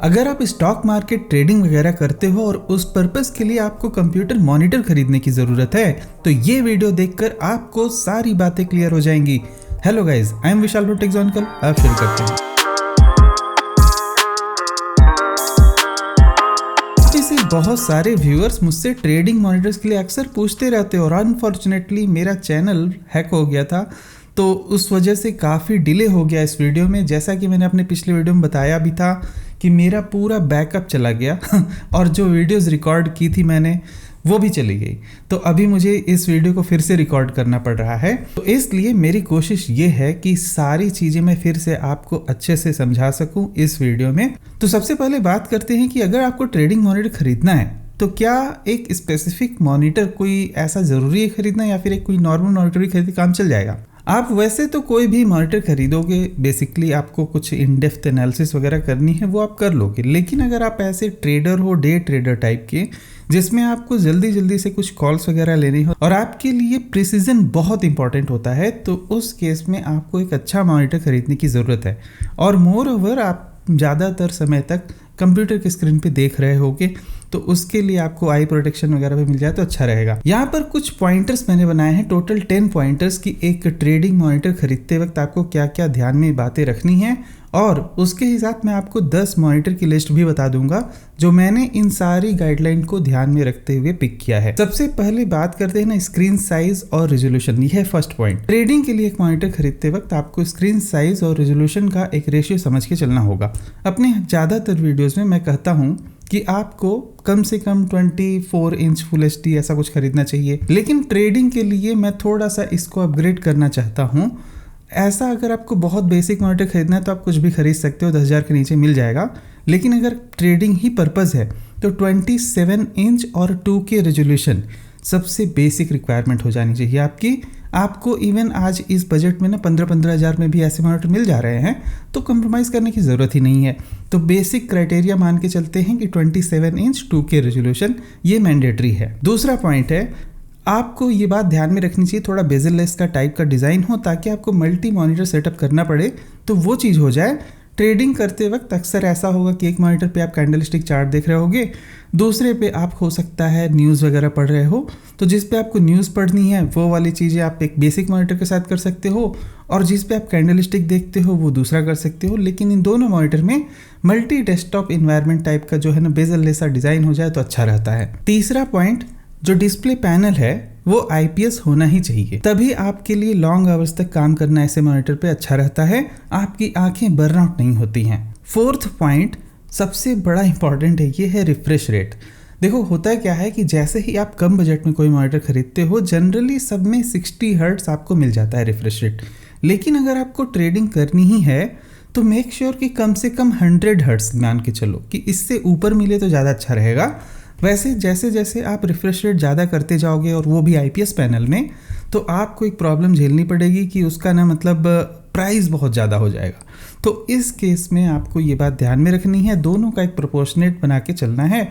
अगर आप stock market trading वगैरह करते हो और उस पर्पस के लिए आपको कंप्यूटर मॉनिटर खरीदने की ज़रूरत है तो ये वीडियो देखकर आपको सारी बातें क्लियर हो जाएंगी। Hello guys, I am Vishal from Texonical. आप शुरू करते हैं। ऐसे बहुत सारे व्यूअर्स मुझसे ट्रेडिंग मॉनिटर्स के लिए अक्सर पूछते रहते हैं और अनफॉर्चुनेटली मेरा चैनल हैक हो गया था, तो उस वजह से काफ़ी डिले हो गया इस वीडियो में। जैसा कि मैंने अपने पिछले वीडियो में बताया भी था कि मेरा पूरा बैकअप चला गया और जो वीडियोस रिकॉर्ड की थी मैंने वो भी चली गई। तो अभी मुझे इस वीडियो को फिर से रिकॉर्ड करना पड़ रहा है। तो इसलिए मेरी कोशिश ये है कि सारी चीज़ें मैं फिर से आपको अच्छे से समझा सकूं इस वीडियो में। तो सबसे पहले बात करते हैं कि अगर आपको ट्रेडिंग मॉनिटर खरीदना है तो क्या एक स्पेसिफिक मॉनिटर कोई ऐसा ज़रूरी है खरीदना या फिर एक कोई नॉर्मल मॉनिटर भी खरीद काम चल जाएगा। आप वैसे तो कोई भी मॉनिटर खरीदोगे, बेसिकली आपको कुछ इन डेप्थ एनालिसिस वगैरह करनी है वो आप कर लोगे। लेकिन अगर आप ऐसे ट्रेडर हो, डे ट्रेडर टाइप के, जिसमें आपको जल्दी जल्दी से कुछ कॉल्स वगैरह लेनी हो और आपके लिए प्रिसीजन बहुत इंपॉर्टेंट होता है, तो उस केस में आपको एक अच्छा मॉनिटर खरीदने की ज़रूरत है। और मोर ओवर आप ज़्यादातर समय तक कंप्यूटर के स्क्रीन पे देख रहे होगे, तो उसके लिए आपको आई प्रोटेक्शन वगैरह भी मिल जाए तो अच्छा रहेगा। यहाँ पर कुछ पॉइंटर्स मैंने बनाए हैं, टोटल 10 पॉइंटर्स की एक ट्रेडिंग मॉनिटर खरीदते वक्त आपको क्या क्या ध्यान में बातें रखनी है, और उसके ही साथ मैं आपको 10 मॉनिटर की लिस्ट भी बता दूंगा जो मैंने इन सारी गाइडलाइन को ध्यान में रखते हुए पिक किया है। सबसे पहले बात करते हैं ना स्क्रीन साइज और रेजोल्यूशन। ये है फर्स्ट पॉइंट। ट्रेडिंग के लिए एक मॉनिटर खरीदते वक्त आपको स्क्रीन साइज और रेजोल्यूशन का एक रेशियो समझ के चलना होगा। अपने ज़्यादातर वीडियोज़ में मैं कहता हूँ कि आपको कम से कम 24 इंच फुल HD ऐसा कुछ खरीदना चाहिए, लेकिन ट्रेडिंग के लिए मैं थोड़ा सा इसको अपग्रेड करना चाहता हूँ। ऐसा अगर आपको बहुत बेसिक मॉनिटर खरीदना है तो आप कुछ भी खरीद सकते हो, 10,000 के नीचे मिल जाएगा। लेकिन अगर ट्रेडिंग ही पर्पज़ है तो 27 इंच और 2K रेजोल्यूशन सबसे बेसिक रिक्वायरमेंट हो जानी चाहिए आपकी। आपको इवन आज इस बजट में ना 15-15 हज़ार में भी ऐसे मॉनिटर मिल जा रहे हैं, तो कंप्रोमाइज़ करने की ज़रूरत ही नहीं है। तो बेसिक क्राइटेरिया मान के चलते हैं कि 27 इंच 2K रेजोल्यूशन ये मैंडेटरी है। दूसरा पॉइंट है, आपको ये बात ध्यान में रखनी चाहिए थोड़ा बेजल-लेस का टाइप का डिज़ाइन हो, ताकि आपको मल्टी मॉनिटर सेटअप करना पड़े तो वो चीज़ हो जाए। ट्रेडिंग करते वक्त अक्सर ऐसा होगा कि एक मॉनिटर पे आप कैंडलस्टिक चार्ट देख रहे होगे, दूसरे पे आप हो सकता है न्यूज़ वगैरह पढ़ रहे हो, तो जिस पे आपको न्यूज़ पढ़नी है वो वाली चीज़ें आप एक बेसिक मॉनिटर के साथ कर सकते हो, और जिस पे आप कैंडलस्टिक देखते हो वो दूसरा कर सकते हो। लेकिन इन दोनों मॉनिटर में मल्टी डेस्कटॉप इन्वायरमेंट टाइप का जो है ना बेजल-लेस डिज़ाइन हो जाए तो अच्छा रहता है। तीसरा पॉइंट, जो डिस्प्ले पैनल है वो IPS होना ही चाहिए, तभी आपके लिए लॉन्ग आवर्स तक काम करना ऐसे मॉनिटर पे अच्छा रहता है, आपकी आंखें बर्नआउट नहीं होती हैं। फोर्थ पॉइंट सबसे बड़ा इंपॉर्टेंट है, ये है रिफ्रेश रेट। देखो होता है क्या है कि जैसे ही आप कम बजट में कोई मॉनिटर खरीदते हो, जनरली सब में 60 हर्ट्ज आपको मिल जाता है रिफ्रेश रेट। लेकिन अगर आपको ट्रेडिंग करनी ही है तो मेक श्योर कि कम से कम 100 हर्ट्ज मान के चलो, कि इससे ऊपर मिले तो ज़्यादा अच्छा रहेगा। वैसे जैसे जैसे आप रिफ्रेश रेट ज़्यादा करते जाओगे और वो भी IPS पैनल में, तो आपको एक प्रॉब्लम झेलनी पड़ेगी कि उसका ना मतलब प्राइस बहुत ज़्यादा हो जाएगा। तो इस केस में आपको ये बात ध्यान में रखनी है, दोनों का एक प्रोपोर्शनेट बना के चलना है।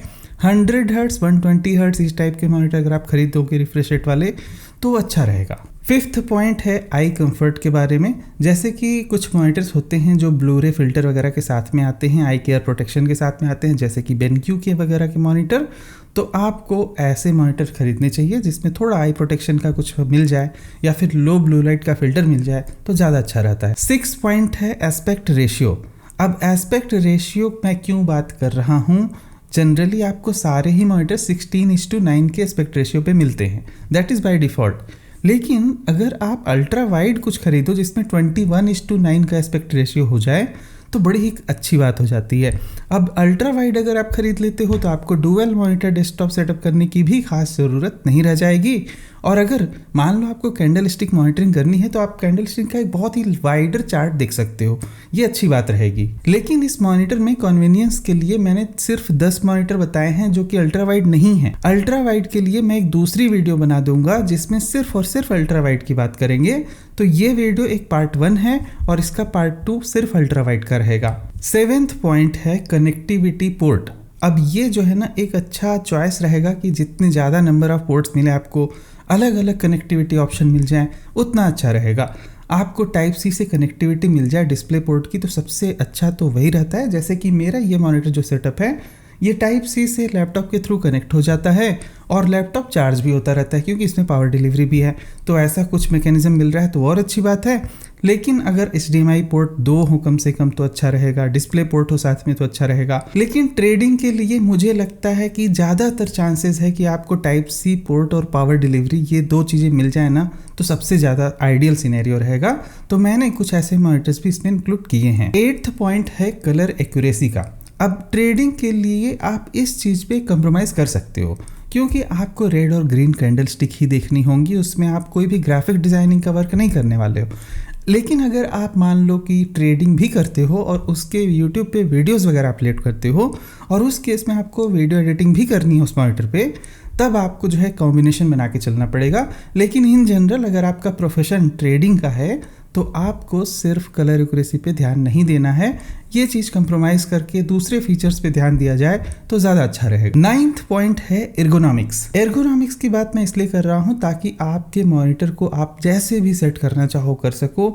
100 हर्ट्ज 120 हर्ट्ज इस टाइप के मॉनिटर अगर आप खरीदोगे रिफ्रेश रेट वाले तो अच्छा रहेगा। फिफ्थ पॉइंट है आई कंफर्ट के बारे में। जैसे कि कुछ मॉनिटर्स होते हैं जो ब्लू-रे फिल्टर वगैरह के साथ में आते हैं, आई केयर प्रोटेक्शन के साथ में आते हैं, जैसे कि BenQ के वगैरह के मॉनिटर, तो आपको ऐसे मॉनिटर खरीदने चाहिए जिसमें थोड़ा आई प्रोटेक्शन का कुछ मिल जाए या फिर लो ब्लू लाइट का फिल्टर मिल जाए तो ज़्यादा अच्छा रहता है। 6 पॉइंट है एस्पेक्ट रेशियो। अब एस्पेक्ट रेशियो मैं क्यों बात कर रहा हूँ, जनरली आपको सारे ही मॉनिटर 16:9 के एस्पेक्ट रेशियो पे मिलते हैं, दैट इज़ बाय डिफ़ॉल्ट। लेकिन अगर आप अल्ट्रा वाइड कुछ खरीदो जिसमें 21:9 का एस्पेक्ट रेशियो हो जाए तो बड़ी ही अच्छी बात हो जाती है। अब अल्ट्रा वाइड अगर आप खरीद लेते हो तो आपको डुअल मॉनिटर डेस्कटॉप सेटअप करने की भी खास ज़रूरत नहीं रह जाएगी। और अगर मान लो आपको कैंडलस्टिक मॉनिटरिंग करनी है तो आप कैंडलस्टिक का एक बहुत ही वाइडर चार्ट देख सकते हो, ये अच्छी बात रहेगी। लेकिन इस मॉनिटर में कन्वीनियंस के लिए मैंने सिर्फ 10 मॉनिटर बताए हैं जो कि अल्ट्रा वाइड नहीं है। अल्ट्रा वाइड के लिए मैं एक दूसरी वीडियो बना दूंगा जिसमें सिर्फ और सिर्फ अल्ट्रा वाइड की बात करेंगे, तो ये वीडियो एक पार्ट 1 है और इसका पार्ट 2 सिर्फ अल्ट्रा वाइड का रहेगा। 7th पॉइंट है कनेक्टिविटी पोर्ट। अब ये जो है ना एक अच्छा चॉइस रहेगा कि जितने ज़्यादा नंबर ऑफ पोर्ट्स मिले आपको, अलग अलग कनेक्टिविटी ऑप्शन मिल जाएं, उतना अच्छा रहेगा। आपको टाइप सी से कनेक्टिविटी मिल जाए डिस्प्ले पोर्ट की तो सबसे अच्छा तो वही रहता है। जैसे कि मेरा ये मॉनिटर जो सेटअप है ये टाइप सी से लैपटॉप के थ्रू कनेक्ट हो जाता है और लैपटॉप चार्ज भी होता रहता है क्योंकि इसमें पावर डिलीवरी भी है। तो ऐसा कुछ मैकेनिज्म मिल रहा है तो और अच्छी बात है। लेकिन अगर HDMI पोर्ट 2 हो कम से कम तो अच्छा रहेगा, डिस्प्ले पोर्ट हो साथ में तो अच्छा रहेगा। लेकिन ट्रेडिंग के लिए मुझे लगता है कि ज़्यादातर चांसेस है कि आपको टाइप सी पोर्ट और पावर डिलीवरी ये 2 चीज़ें मिल जाए ना तो सबसे ज़्यादा आइडियल सिनेरियो रहेगा। तो मैंने कुछ ऐसे मॉनिटर्स भी इसमें इंक्लूड किए हैं। 8th पॉइंट है कलर एक्यूरेसी का। अब ट्रेडिंग के लिए आप इस चीज़ पे कंप्रोमाइज़ कर सकते हो क्योंकि आपको रेड और ग्रीन कैंडल स्टिक ही देखनी होंगी, उसमें आप कोई भी ग्राफिक डिज़ाइनिंग का वर्क नहीं करने वाले हो। लेकिन अगर आप मान लो कि ट्रेडिंग भी करते हो और उसके यूट्यूब पे वीडियोस वगैरह अपलोड करते हो और उस केस में आपको वीडियो एडिटिंग भी करनी है उस मॉनिटर पे, तब आपको जो है कॉम्बिनेशन बना के चलना पड़ेगा। लेकिन इन जनरल अगर आपका प्रोफेशन ट्रेडिंग का है तो आपको सिर्फ कलर एक्यूरेसी पे ध्यान नहीं देना है, ये चीज़ कंप्रोमाइज़ करके दूसरे फीचर्स पे ध्यान दिया जाए तो ज़्यादा अच्छा रहेगा। 9th पॉइंट है एर्गोनॉमिक्स। एर्गोनॉमिक्स की बात मैं इसलिए कर रहा हूँ ताकि आपके मॉनिटर को आप जैसे भी सेट करना चाहो कर सको,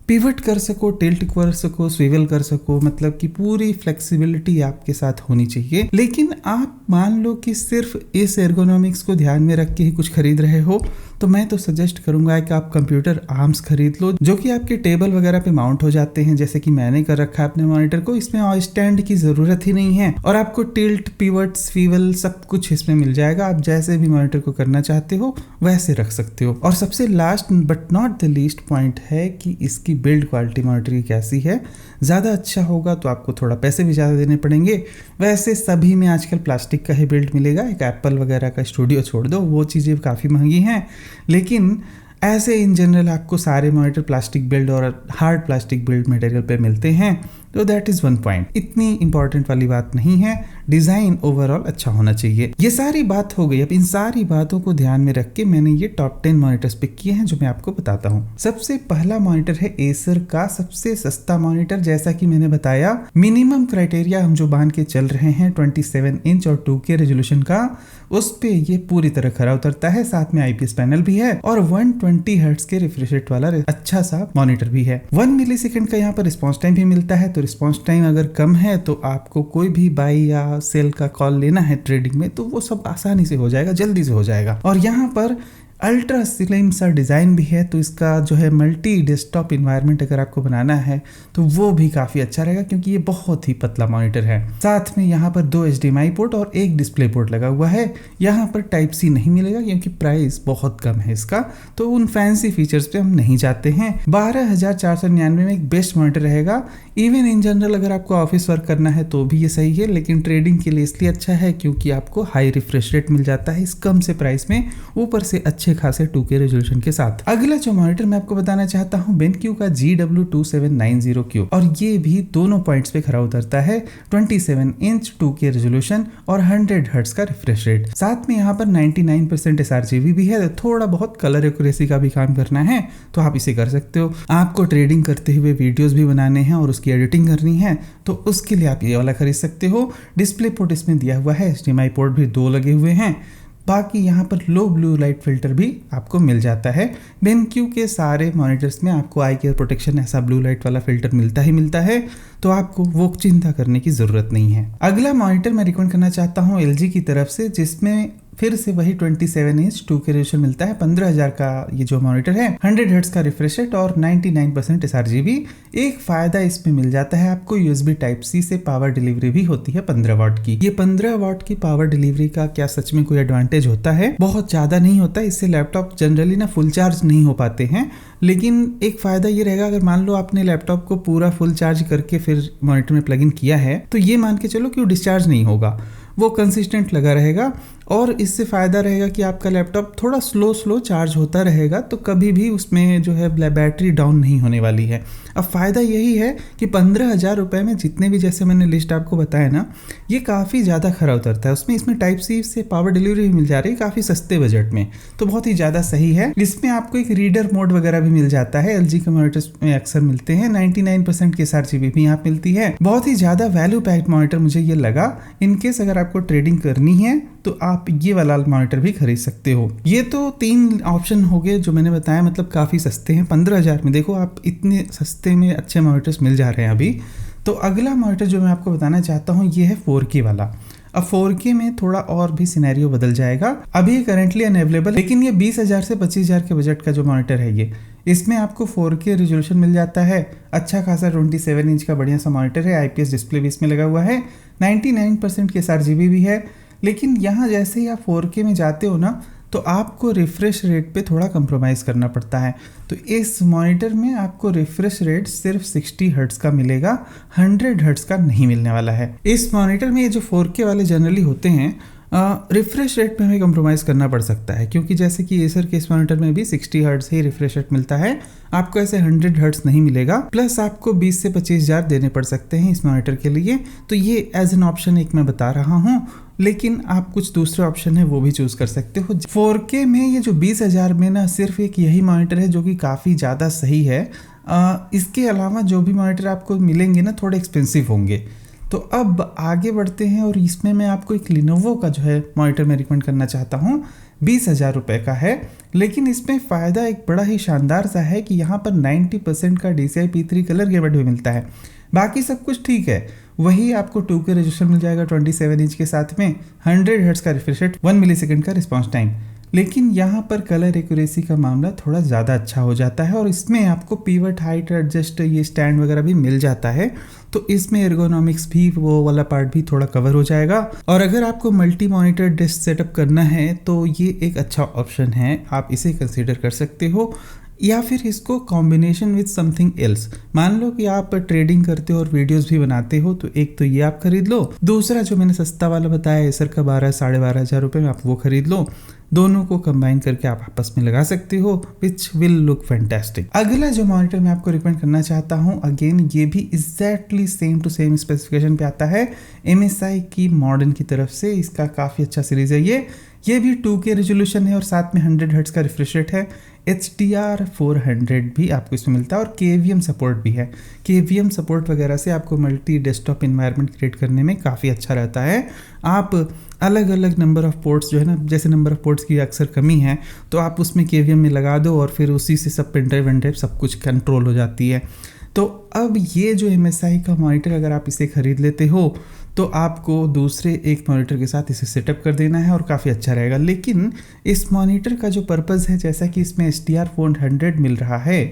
पिवट कर सको, टिल्ट कर सको, स्विवल कर सको, मतलब कि पूरी फ्लेक्सिबिलिटी आपके साथ होनी चाहिए। लेकिन आप मान लो कि सिर्फ इस एर्गोनॉमिक्स को ध्यान में रख के ही कुछ खरीद रहे हो तो मैं तो सजेस्ट करूंगा कि आप कंप्यूटर आर्म्स खरीद लो जो कि आपके टेबल वगैरह पे माउंट हो जाते हैं, जैसे कि मैंने कर रखा है अपने मॉनिटर को। इसमें स्टैंड की ज़रूरत ही नहीं है और आपको टिल्ट, पिवट, स्विवल सब कुछ इसमें मिल जाएगा। आप जैसे भी मॉनिटर को करना चाहते हो वैसे रख सकते हो। और सबसे last but not the least point है कि इसकी बिल्ड क्वालिटी मॉनिटर की कैसी है। ज़्यादा अच्छा होगा तो आपको थोड़ा पैसे भी ज़्यादा देने पड़ेंगे। वैसे सभी में आजकल प्लास्टिक का ही बिल्ड मिलेगा, एक एप्पल वगैरह का स्टूडियो छोड़ दो, वो चीज़ें काफ़ी महंगी हैं। लेकिन ऐसे इन जनरल आपको सारे मॉनिटर प्लास्टिक बिल्ड और हार्ड प्लास्टिक बिल्ड मटेरियल पे मिलते हैं। तो दैट इज़ 1 पॉइंट। इतनी इंपॉर्टेंट वाली बात नहीं है, डिज़ाइन ओवरऑल अच्छा होना चाहिए। ये सारी बात हो गई। अब इन सारी बातों को ध्यान में रख के मैंने ये टॉप 10 मॉनिटर्स पिक किए हैं जो मैं आपको बताता हूँ। सबसे पहला मॉनिटर है एसर का सबसे सस्ता मॉनिटर। जैसा कि मैंने बताया मिनिमम क्राइटेरिया हम जो मान के चल रहे हैं 27 इंच और 2K रेजोल्यूशन का, उस पे ये पूरी तरह खरा उतरता है। साथ में IPS पैनल भी है और 120 हर्ट्ज के रिफ्रेश रेट वाला अच्छा सा मॉनिटर भी है। 1 मिलीसेकंड का यहाँ पर रिस्पॉन्स टाइम भी मिलता है। तो रिस्पॉन्स टाइम अगर कम है तो आपको कोई भी बाई या सेल का कॉल लेना है ट्रेडिंग में तो वो सब आसानी से हो जाएगा, जल्दी से हो जाएगा। और यहाँ पर अल्ट्रा स्लिम सा डिज़ाइन भी है तो इसका जो है मल्टी डेस्कटॉप इन्वायरमेंट अगर आपको बनाना है तो वो भी काफ़ी अच्छा रहेगा क्योंकि ये बहुत ही पतला मॉनिटर है। साथ में यहाँ पर 2 HDMI पोर्ट और एक डिस्प्ले पोर्ट लगा हुआ है। यहाँ पर टाइप सी नहीं मिलेगा क्योंकि प्राइस बहुत कम है इसका, तो उन फैंसी फीचर्स पे हम नहीं जाते हैं। 12,499 में एक बेस्ट मॉनिटर रहेगा। इवन इन जनरल अगर आपको ऑफिस वर्क करना है तो भी ये सही है, लेकिन ट्रेडिंग के लिए इसलिए अच्छा है क्योंकि आपको हाई रिफ्रेश रेट मिल जाता है इस कम से प्राइस में, ऊपर से अच्छे खासे 2K रेजोल्यूशन के साथ। अगला जो मॉनिटर मैं आपको बताना चाहता हूँ BenQ का GW2790Q, और ये भी दोनों पॉइंट्स पे खरा उतरता है। 27 इंच 2K रेजोल्यूशन और 100 हर्ट्ज का रिफ्रेश रेट। साथ में यहाँ पर 99% sRGB भी है। थोड़ा बहुत कलर एक्यूरेसी का भी काम करना है तो आप इसे कर सकते हो। आपको ट्रेडिंग करते हुए वीडियोस भी बनाने हैं और उसकी एडिटिंग करनी है तो उसके लिए आप ये वाला खरीद सकते हो। डिस्प्ले पोर्ट इसमें दिया हुआ है, HDMI पोर्ट भी 2 लगे हुए हैं। बाकी यहाँ पर लो ब्लू लाइट फिल्टर भी आपको मिल जाता है। BenQ के सारे मॉनिटर्स में आपको आई केयर प्रोटेक्शन ऐसा ब्लू लाइट वाला फिल्टर मिलता ही मिलता है, तो आपको वो चिंता करने की ज़रूरत नहीं है। अगला मॉनिटर मैं रिकमेंड करना चाहता हूँ LG की तरफ से, जिसमें फिर से वही 27 इंच 2K रेजोल्यूशन मिलता है। 15,000 का ये जो मॉनिटर है, 100 हर्ट्ज का रिफ्रेश रेट और 99% sRGB। एक फायदा इसमें मिल जाता है आपको, USB Type-C से पावर डिलीवरी भी होती है 15 वाट की। ये 15 वाट की पावर डिलीवरी का क्या सच में कोई एडवांटेज होता है? बहुत ज़्यादा नहीं होता। इससे लैपटॉप जनरली ना फुल चार्ज नहीं हो पाते हैं, लेकिन एक फ़ायदा ये रहेगा अगर मान लो आपने लैपटॉप को पूरा फुल चार्ज करके फिर मॉनिटर में प्लग इन किया है तो ये मान के चलो कि वो डिस्चार्ज नहीं होगा, वो कंसिस्टेंट लगा रहेगा। और इससे फ़ायदा रहेगा कि आपका लैपटॉप थोड़ा स्लो चार्ज होता रहेगा, तो कभी भी उसमें जो है बैटरी डाउन नहीं होने वाली है। अब फ़ायदा यही है कि 15,000 रुपये में जितने भी, जैसे मैंने लिस्ट आपको बताया ना, ये काफ़ी ज़्यादा खरा उतरता है। इसमें Type-C से पावर डिलीवरी भी मिल जा रही है काफ़ी सस्ते बजट में, तो बहुत ही ज़्यादा सही है। इसमें आपको एक रीडर मोड वगैरह भी मिल जाता है, LG के मॉनिटर्स में अक्सर मिलते हैं। 99% की sRGB भी यहाँ मिलती है। बहुत ही ज़्यादा वैल्यू पैक्ड मॉनिटर मुझे ये लगा। इनकेस अगर आपको ट्रेडिंग करनी है तो आप ये वाला मॉनिटर भी खरीद सकते हो। ये तो 3 ऑप्शन हो गए जो मैंने बताया, मतलब काफ़ी सस्ते हैं। 15,000 में देखो आप, इतने सस्ते में अच्छे मॉनिटर्स मिल जा रहे हैं अभी। तो अगला मॉनिटर जो मैं आपको बताना चाहता हूँ ये है 4K वाला। अब 4K में थोड़ा और भी सिनेरियो बदल जाएगा, अभी करंटली अनअवेलेबल, लेकिन ये 20,000 से 25,000 के बजट का जो मॉनिटर है ये, इसमें आपको 4K रेजोल्यूशन मिल जाता है। अच्छा खासा 27 इंच का बढ़िया सा मॉनिटर है, IPS डिस्प्ले भी इसमें लगा हुआ है, 99% के sRGB भी है। लेकिन यहाँ जैसे ही आप 4K में जाते हो ना तो आपको रिफ्रेश रेट पे थोड़ा कंप्रोमाइज़ करना पड़ता है। तो इस मॉनिटर में आपको रिफ्रेश रेट सिर्फ 60 हर्ट्ज़ का मिलेगा, 100 हर्ट्ज़ का नहीं मिलने वाला है। इस मॉनिटर में ये जो 4K वाले जनरली होते हैं, रिफ्रेश रेट पे हमें कंप्रोमाइज़ करना पड़ सकता है, क्योंकि जैसे कि एसर के इस मॉनिटर में भी 60 हर्ट्ज़ ही रिफ्रेश रेट मिलता है, आपको ऐसे 100 हर्ट्ज़ नहीं मिलेगा। प्लस आपको 20 से 25,000 देने पड़ सकते हैं इस मॉनिटर के लिए। तो ये एज एन ऑप्शन एक मैं बता रहा हूँ, लेकिन आप कुछ दूसरे ऑप्शन है वो भी चूज़ कर सकते हो। 4K में ये जो 20,000 में ना सिर्फ एक यही मॉनिटर है जो कि काफ़ी ज़्यादा सही है। इसके अलावा जो भी मॉनिटर आपको मिलेंगे ना थोड़े एक्सपेंसिव होंगे। तो अब आगे बढ़ते हैं और इसमें मैं आपको एक लिनोवो का जो है मॉनिटर मैं रिकमेंड करना चाहता हूँ। 20,000 रुपये का है, लेकिन इसमें फ़ायदा एक बड़ा ही शानदार सा है कि यहाँ पर 90% का DCI P3 कलर गेमेट भी मिलता है। बाकी सब कुछ ठीक है, वही आपको 2K रेजोल्यूशन मिल जाएगा 27 इंच के साथ में, 100 हर्ट्ज़ का रिफ्रेश रेट, 1 मिलीसेकंड का रिस्पॉन्स टाइम। लेकिन यहाँ पर कलर एक्यूरेसी का मामला थोड़ा ज़्यादा अच्छा हो जाता है और इसमें आपको पीवट हाइट एडजस्ट ये स्टैंड वगैरह भी मिल जाता है। तो इसमें एर्गोनॉमिक्स भी, वो वाला पार्ट भी थोड़ा कवर हो जाएगा। और अगर आपको मल्टी मॉनिटर डेस्क सेटअप करना है तो ये एक अच्छा ऑप्शन है, आप इसे कंसीडर कर सकते हो। या फिर इसको कॉम्बिनेशन विद समथिंग एल्स, मान लो कि आप ट्रेडिंग करते हो और वीडियोस भी बनाते हो तो एक तो ये आप खरीद लो, दूसरा जो मैंने सस्ता वाला बताया एसर का 12-12,500 रुपये में, आप वो खरीद लो। दोनों को कंबाइन करके आप आपस में लगा सकते हो, विच विल लुक फैंटास्टिक। अगला जो मॉनिटर मैं आपको रिकमेंड करना चाहता हूँ, अगेन ये भी exactly same to same specification पे आता है, MSI की मॉडर्न की तरफ से। इसका काफ़ी अच्छा सीरीज है ये भी 2K रेजोल्यूशन है और साथ में 100 हर्ट्ज़ का रिफ्रेश रेट है। HDR 400 भी आपको इसमें मिलता है और KVM सपोर्ट भी है। KVM सपोर्ट वगैरह से आपको मल्टी डेस्कटॉप इन्वायरमेंट क्रिएट करने में काफ़ी अच्छा रहता है। आप अलग अलग नंबर ऑफ पोर्ट्स जो है ना, जैसे नंबर ऑफ पोर्ट्स की अक्सर कमी है तो आप उसमें KVM में लगा दो और फिर उसी से सब पेन ड्राइव सब कुछ कंट्रोल हो जाती है। तो अब ये जो MSI का मॉनिटर अगर आप इसे ख़रीद लेते हो तो आपको दूसरे एक मॉनिटर के साथ इसे सेटअप कर देना है और काफ़ी अच्छा रहेगा। लेकिन इस मॉनिटर का जो पर्पज़ है, जैसा कि इसमें HDR 400 मिल रहा है,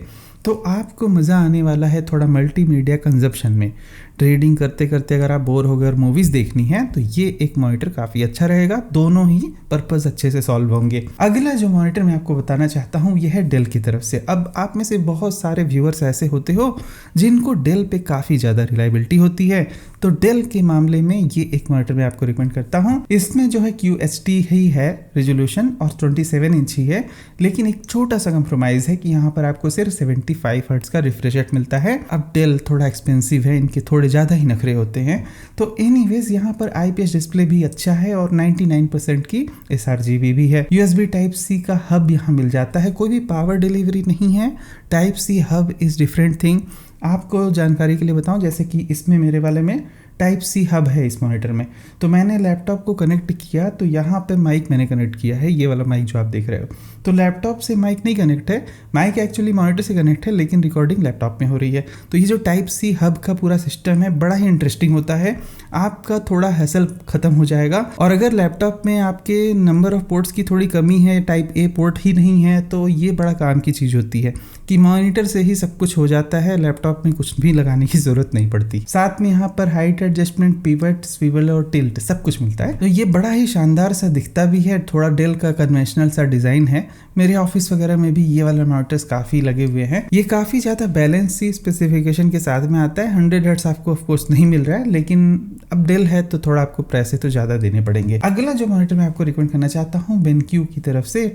तो आपको मज़ा आने वाला है थोड़ा मल्टीमीडिया कंजप्शन में। ट्रेडिंग करते करते अगर आप बोर हो गए और मूवीज़ देखनी है तो ये एक मॉनिटर काफ़ी अच्छा रहेगा, दोनों ही पर्पज़ अच्छे से सॉल्व होंगे। अगला जो मॉनिटर मैं आपको बताना चाहता हूँ यह है डेल की तरफ से। अब आप में से बहुत सारे व्यूअर्स ऐसे होते हो जिनको डेल पे काफ़ी ज़्यादा रिलायबिलिटी होती है, तो डेल के मामले में ये एक मॉनिटर मैं आपको रिकमेंड करता हूँ। इसमें जो है QHD ही है रेजोल्यूशन और 27 इंच ही है, लेकिन एक छोटा सा कंप्रोमाइज़ है कि यहाँ पर आपको सिर्फ 75 हर्ट्ज़ का रिफ्रेश रेट मिलता है। अब डेल थोड़ा एक्सपेंसिव है, इनके थोड़े ज़्यादा ही नखरे होते हैं। तो एनीवेज यहाँ पर IPS डिस्प्ले भी अच्छा है और 99% की sRGB भी है। USB Type-C का हब यहाँ मिल जाता है, कोई भी पावर डिलीवरी नहीं है। Type-C hub is different thing. आपको जानकारी के लिए बताऊं, जैसे कि इसमें मेरे वाले में Type-C हब है इस मॉनिटर में, तो मैंने लैपटॉप को कनेक्ट किया तो यहाँ पे माइक मैंने कनेक्ट किया है, ये वाला माइक जो आप देख रहे हो। तो लैपटॉप से माइक नहीं कनेक्ट है, माइक एक्चुअली मॉनिटर से कनेक्ट है, लेकिन रिकॉर्डिंग लैपटॉप में हो रही है। तो ये जो Type-C हब का पूरा सिस्टम है बड़ा ही इंटरेस्टिंग होता है, आपका थोड़ा हैसल खत्म हो जाएगा। और अगर लैपटॉप में आपके नंबर ऑफ पोर्ट्स की थोड़ी कमी है, Type-A पोर्ट ही नहीं है, तो ये बड़ा काम की चीज़ होती है कि मॉनिटर से ही सब कुछ हो जाता है, लैपटॉप में कुछ भी लगाने की ज़रूरत नहीं पड़ती। साथ में यहाँ पर हाइट एडजस्टमेंट, पिवट, स्विवल और टिल्ट सब कुछ मिलता है। तो ये बड़ा ही शानदार सा दिखता भी है, थोड़ा डेल का कन्वेंशनल सा डिज़ाइन है। मेरे ऑफिस वगैरह में भी ये वाला मॉनिटर्स काफ़ी लगे हुए हैं। ये काफ़ी ज़्यादा बैलेंस सी स्पेसिफिकेशन के साथ में आता है। 100 हर्ट्ज़ आपको ऑफकोर्स नहीं मिल रहा है, लेकिन अब डेल है तो थोड़ा आपको पैसे तो ज़्यादा देने पड़ेंगे। अगला जो मॉनिटर मैं आपको रिकमेंड करना चाहता हूँ BenQ की तरफ से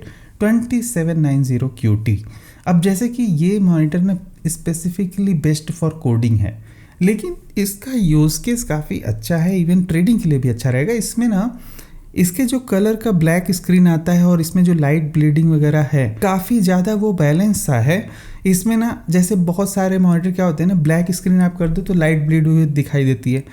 2790QT। अब जैसे कि ये मॉनिटर ना स्पेसिफिकली बेस्ट फॉर कोडिंग है, लेकिन इसका यूज़ केस काफ़ी अच्छा है, इवन ट्रेडिंग के लिए भी अच्छा रहेगा। इसमें ना इसके जो कलर का ब्लैक स्क्रीन आता है और इसमें जो लाइट ब्लीडिंग वगैरह है काफ़ी ज़्यादा वो बैलेंस सा है। इसमें ना जैसे बहुत सारे मॉनिटर क्या होते हैं ना, ब्लैक स्क्रीन आप कर दो तो लाइट ब्लीड हुई दिखाई देती है,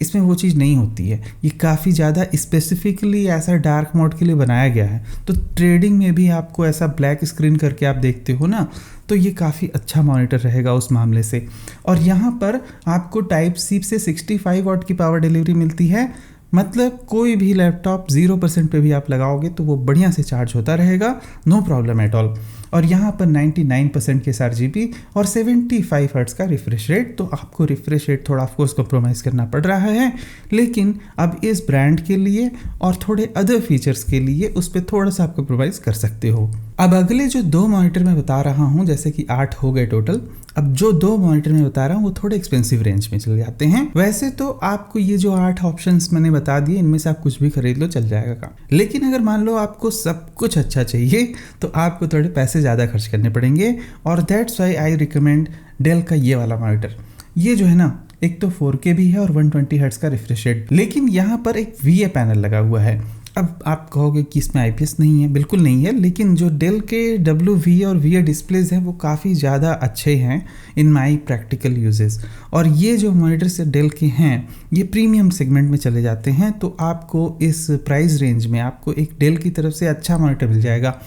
इसमें वो चीज़ नहीं होती है। ये काफ़ी ज़्यादा स्पेसिफिकली ऐसा डार्क मोड के लिए बनाया गया है। तो ट्रेडिंग में भी आपको ऐसा ब्लैक स्क्रीन करके आप देखते हो ना, तो ये काफ़ी अच्छा मॉनिटर रहेगा उस मामले से। और यहाँ पर आपको टाइप सी से 65 वाट की पावर डिलीवरी मिलती है। मतलब कोई भी लैपटॉप 0% पे भी आप लगाओगे तो वो बढ़िया से चार्ज होता रहेगा, नो प्रॉब्लम एट ऑल। और यहाँ पर 99% के sRGB और 75 हर्ट्ज का रिफ्रेश रेट। तो आपको रिफ्रेश रेट थोड़ा ऑफकोर्स कॉम्प्रोमाइज़ करना पड़ रहा है, लेकिन अब इस ब्रांड के लिए और थोड़े अदर फीचर्स के लिए उस पर थोड़ा सा आप कॉम्प्रोमाइज़ कर सकते हो। अब अगले जो 2 मॉनिटर मैं बता रहा हूँ, जैसे कि 8 हो गए टोटल, अब जो 2 मॉनिटर मैं बता रहा हूँ वो थोड़े एक्सपेंसिव रेंज में चले जाते हैं। वैसे तो आपको ये जो 8 ऑप्शंस मैंने बता दिए, इनमें से आप कुछ भी खरीद लो, चल जाएगा काम। लेकिन अगर मान लो आपको सब कुछ अच्छा चाहिए तो आपको थोड़े पैसे ज़्यादा खर्च करने पड़ेंगे, और that's why I recommend Dell का ये वाला मॉनिटर। ये जो है ना, एक तो 4K भी है और 120 हर्ट्ज का रिफ्रेश रेट, लेकिन यहाँ पर एक VA पैनल लगा हुआ है। अब आप कहोगे कि इसमें IPS नहीं है, बिल्कुल नहीं है, लेकिन जो डेल के WVA और VA डिस्प्लेज हैं वो काफ़ी ज़्यादा अच्छे हैं इन माई प्रैक्टिकल यूजेस। और ये जो मॉनिटर्स डेल के हैं ये प्रीमियम सेगमेंट में चले जाते हैं, तो आपको इस प्राइस रेंज में आपको एक डेल की तरफ से अच्छा मॉनिटर मिल जाएगा।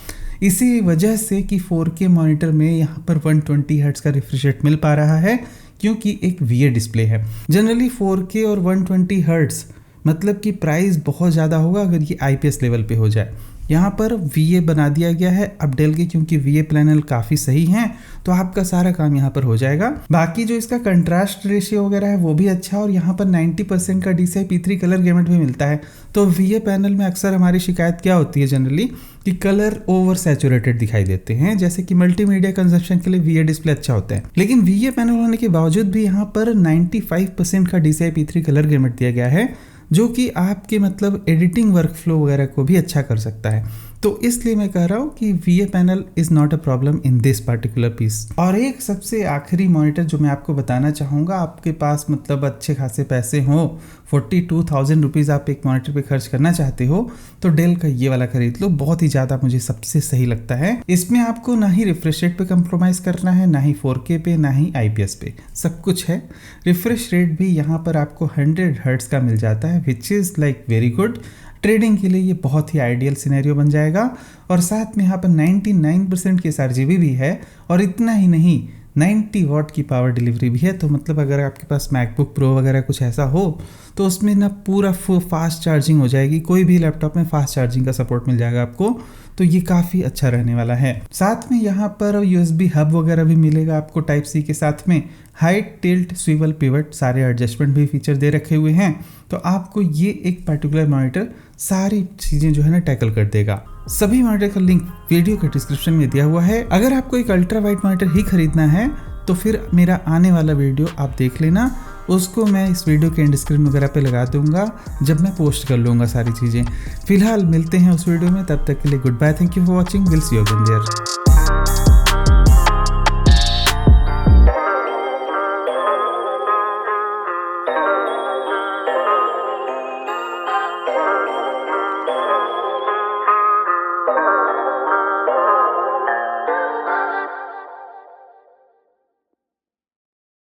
इसी वजह से कि 4K मॉनिटर में यहाँ पर 120 हर्ट्ज का रिफ्रेश रेट मिल पा रहा है, क्योंकि एक VA डिस्प्ले है। जनरली 4K और 120 हर्ट्ज मतलब कि प्राइस बहुत ज़्यादा होगा अगर ये IPS लेवल पे हो जाए। यहाँ पर VA बना दिया गया है अब डेल के, क्योंकि VA पैनल काफ़ी सही हैं, तो आपका सारा काम यहाँ पर हो जाएगा। बाकी जो इसका कंट्रास्ट रेशियो वगैरह है वो भी अच्छा है, और यहाँ पर 90% का DCI P3 कलर गेमेट भी मिलता है। तो VA पैनल में अक्सर हमारी शिकायत क्या होती है जनरली कि कलर ओवर सैचुरेटेड दिखाई देते हैं, जैसे कि मल्टीमीडिया कंजप्शन के लिए VA डिस्प्ले अच्छा होता है। लेकिन VA पैनल होने के बावजूद भी यहाँ पर 95% का DCI P3 कलर गेमेट दिया गया है, जो कि आपके मतलब एडिटिंग वर्कफ्लो वगैरह को भी अच्छा कर सकता है। तो इसलिए मैं कह रहा हूँ कि VA panel is not a problem in this particular piece. और एक सबसे आखिरी मॉनिटर जो मैं आपको बताना चाहूँगा, आपके पास मतलब अच्छे खासे पैसे हों, 42,000 रुपीज़ आप एक मॉनिटर पे खर्च करना चाहते हो, तो डेल का ये वाला खरीद लो। बहुत ही ज़्यादा मुझे सबसे सही लगता है। इसमें आपको ना ही रिफ्रेश रेट पे कंप्रोमाइज़ करना है, ना ही 4K पे, ना ही IPS पे, सब कुछ है। रिफ्रेश रेट भी यहाँ पर आपको 100 हर्ट्ज का मिल जाता है, which is like very good. Trading के लिए ये बहुत ही आइडियल सिनेरियो बन जाएगा। और साथ में यहाँ पर 99% के sRGB भी है, और इतना ही नहीं 90 वाट की पावर डिलीवरी भी है। तो मतलब अगर आपके पास मैकबुक प्रो वगैरह कुछ ऐसा हो तो उसमें ना पूरा फास्ट चार्जिंग हो जाएगी। कोई भी लैपटॉप में फास्ट चार्जिंग का सपोर्ट मिल जाएगा आपको, तो ये काफ़ी अच्छा रहने वाला है। साथ में यहाँ पर USB हब वगैरह भी मिलेगा आपको टाइप सी के साथ में। हाइट, टिल्ट, स्विवल, पिवट सारे एडजस्टमेंट भी फीचर दे रखे हुए हैं, तो आपको ये एक पर्टिकुलर मॉनिटर सारी चीज़ें जो है ना टैकल कर देगा। सभी मॉनिटर का लिंक वीडियो के डिस्क्रिप्शन में दिया हुआ है। अगर आपको एक अल्ट्रा वाइड मॉनिटर ही खरीदना है तो फिर मेरा आने वाला वीडियो आप देख लेना, उसको मैं इस वीडियो के एंड स्क्रीन वगैरह पे लगा दूंगा जब मैं पोस्ट कर लूँगा सारी चीज़ें। फिलहाल मिलते हैं उस वीडियो में, तब तक के लिए goodbye, thank you for watching, will see you again there.